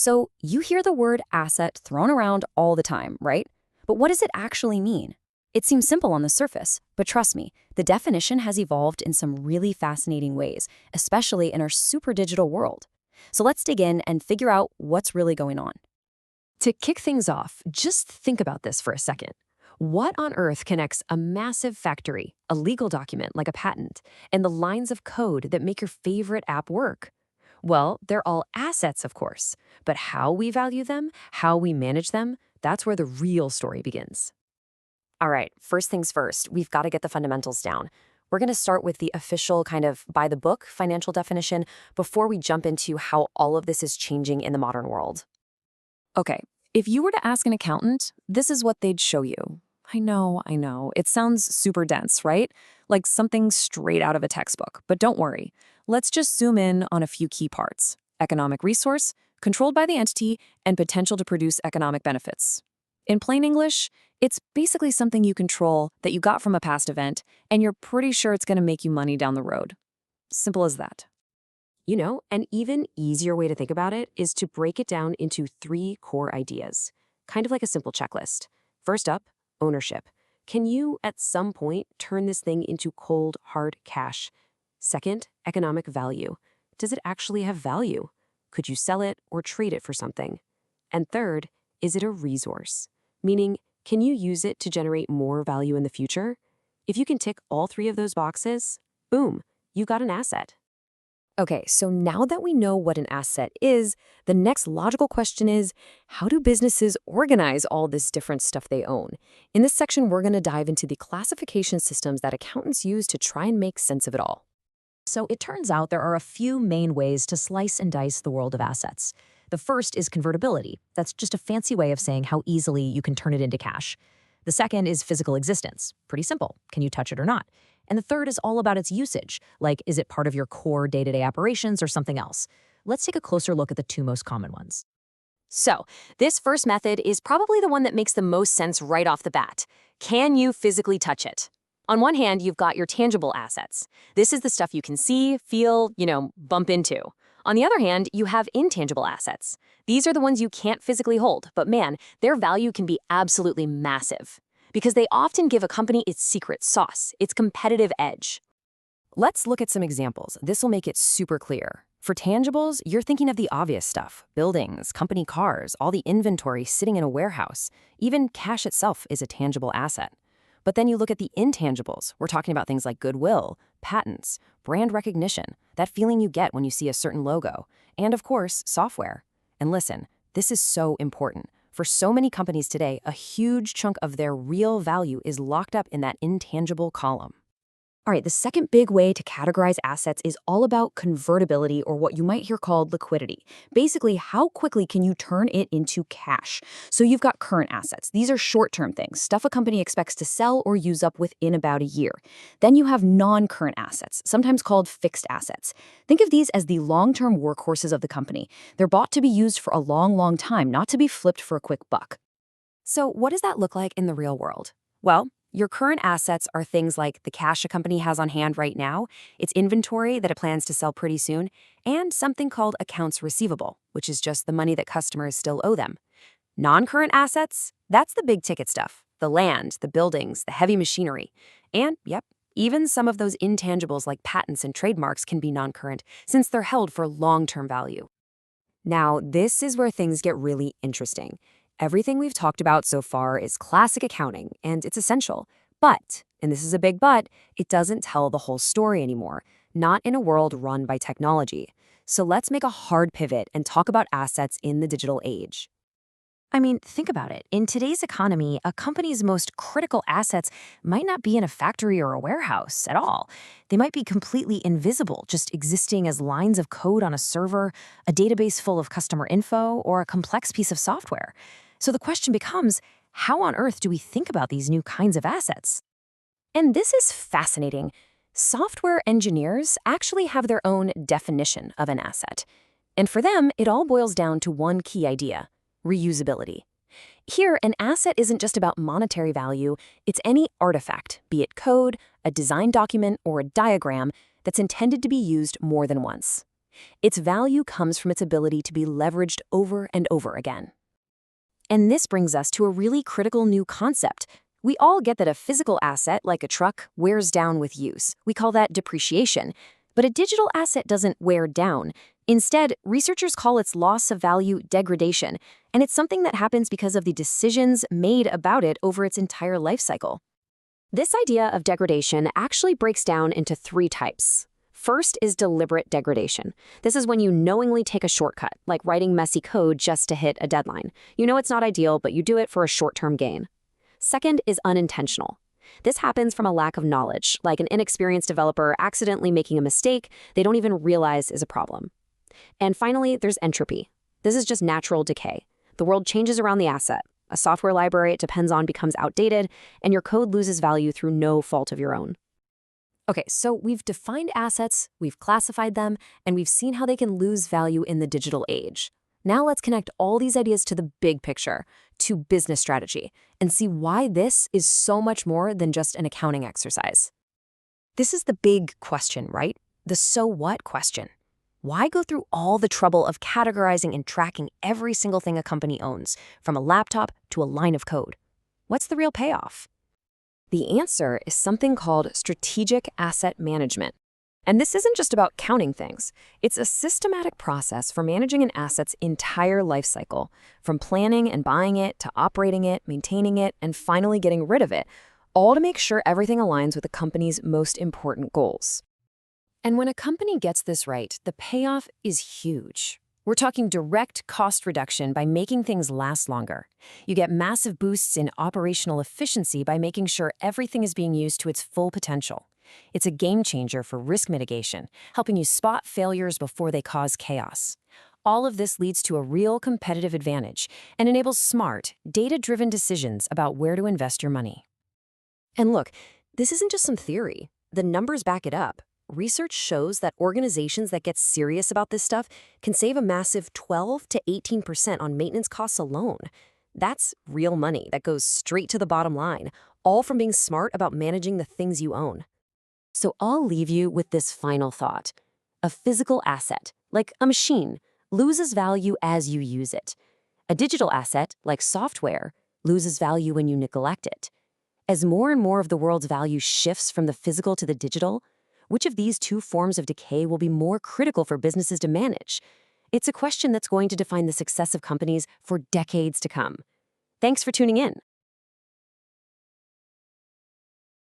So you hear the word asset thrown around all the time, right? But what does it actually mean? It seems simple on the surface, but trust me, the definition has evolved in some really fascinating ways, especially in our super digital world. So let's dig in and figure out what's really going on. To kick things off, just think about this for a second. What on earth connects a massive factory, a legal document like a patent, and the lines of code that make your favorite app work? Well, they're all assets, of course, but how we value them, how we manage them, that's where the real story begins. All right, first things first, we've got to get the fundamentals down. We're going to start with the official kind of by the book financial definition before we jump into how all of this is changing in the modern world. Okay, if you were to ask an accountant, this is what they'd show you. I know. It sounds super dense, right? Like something straight out of a textbook. But don't worry. Let's just zoom in on a few key parts. Economic resource, controlled by the entity, and potential to produce economic benefits. In plain English, it's basically something you control that you got from a past event, and you're pretty sure it's going to make you money down the road. Simple as that. You know, an even easier way to think about it is to break it down into three core ideas, kind of like a simple checklist. First up, ownership. Can you, at some point, turn this thing into cold, hard cash? Second, economic value. Does it actually have value? Could you sell it or trade it for something? And third, is it a resource? Meaning, can you use it to generate more value in the future? If you can tick all three of those boxes, boom, you got an asset. Okay, so now that we know what an asset is, the next logical question is, how do businesses organize all this different stuff they own? In this section, we're going to dive into the classification systems that accountants use to try and make sense of it all. So it turns out there are a few main ways to slice and dice the world of assets. The first is convertibility. That's just a fancy way of saying how easily you can turn it into cash. The second is physical existence. Pretty simple. Can you touch it or not? And the third is all about its usage, like is it part of your core day-to-day operations or something else? Let's take a closer look at the two most common ones. So, this first method is probably the one that makes the most sense right off the bat. Can you physically touch it? On one hand, you've got your tangible assets. This is the stuff you can see, feel, bump into. On the other hand, you have intangible assets. These are the ones you can't physically hold, but man, their value can be absolutely massive, because they often give a company its secret sauce, its competitive edge. Let's look at some examples. This will make it super clear. For tangibles, you're thinking of the obvious stuff: buildings, company cars, all the inventory sitting in a warehouse. Even cash itself is a tangible asset. But then you look at the intangibles. We're talking about things like goodwill, patents, brand recognition, that feeling you get when you see a certain logo, and of course, software. And listen, this is so important. For so many companies today, a huge chunk of their real value is locked up in that intangible column. All right, the second big way to categorize assets is all about convertibility, or what you might hear called liquidity. Basically, how quickly can you turn it into cash? So you've got current assets. These are short-term things, stuff a company expects to sell or use up within about a year. Then you have non-current assets, sometimes called fixed assets. Think of these as the long-term workhorses of the company. They're bought to be used for a long, long time, not to be flipped for a quick buck. So what does that look like in the real world? Well, your current assets are things like the cash a company has on hand right now, its inventory that it plans to sell pretty soon, and something called accounts receivable, which is just the money that customers still owe them. Non-current assets, that's the big ticket stuff: the land, the buildings, the heavy machinery. And, yep, even some of those intangibles like patents and trademarks can be non-current, since they're held for long-term value. Now, this is where things get really interesting. Everything we've talked about so far is classic accounting, and it's essential. But, and this is a big but, it doesn't tell the whole story anymore, not in a world run by technology. So let's make a hard pivot and talk about assets in the digital age. I mean, think about it. In today's economy, a company's most critical assets might not be in a factory or a warehouse at all. They might be completely invisible, just existing as lines of code on a server, a database full of customer info, or a complex piece of software. So the question becomes, how on earth do we think about these new kinds of assets? And this is fascinating. Software engineers actually have their own definition of an asset. And for them, it all boils down to one key idea: reusability. Here, an asset isn't just about monetary value, it's any artifact, be it code, a design document, or a diagram, that's intended to be used more than once. Its value comes from its ability to be leveraged over and over again. And this brings us to a really critical new concept. We all get that a physical asset, like a truck, wears down with use. We call that depreciation. But a digital asset doesn't wear down. Instead, researchers call its loss of value degradation, and it's something that happens because of the decisions made about it over its entire life cycle. This idea of degradation actually breaks down into 3 types. First is deliberate degradation. This is when you knowingly take a shortcut, like writing messy code just to hit a deadline. You know it's not ideal, but you do it for a short-term gain. Second is unintentional. This happens from a lack of knowledge, like an inexperienced developer accidentally making a mistake they don't even realize is a problem. And finally, there's entropy. This is just natural decay. The world changes around the asset. A software library it depends on becomes outdated, and your code loses value through no fault of your own. Okay, so we've defined assets, we've classified them, and we've seen how they can lose value in the digital age. Now let's connect all these ideas to the big picture, to business strategy, and see why this is so much more than just an accounting exercise. This is the big question, right? The so what question. Why go through all the trouble of categorizing and tracking every single thing a company owns, from a laptop to a line of code? What's the real payoff? The answer is something called strategic asset management. And this isn't just about counting things. It's a systematic process for managing an asset's entire life cycle, from planning and buying it to operating it, maintaining it, and finally getting rid of it, all to make sure everything aligns with the company's most important goals. And when a company gets this right, the payoff is huge. We're talking direct cost reduction by making things last longer. You get massive boosts in operational efficiency by making sure everything is being used to its full potential. It's a game changer for risk mitigation, helping you spot failures before they cause chaos. All of this leads to a real competitive advantage and enables smart, data-driven decisions about where to invest your money. And look, this isn't just some theory. The numbers back it up. Research shows that organizations that get serious about this stuff can save a massive 12 to 18% on maintenance costs alone. That's real money that goes straight to the bottom line, all from being smart about managing the things you own. So I'll leave you with this final thought. A physical asset, like a machine, loses value as you use it. A digital asset, like software, loses value when you neglect it. As more and more of the world's value shifts from the physical to the digital, which of these 2 forms of decay will be more critical for businesses to manage? It's a question that's going to define the success of companies for decades to come. Thanks for tuning in.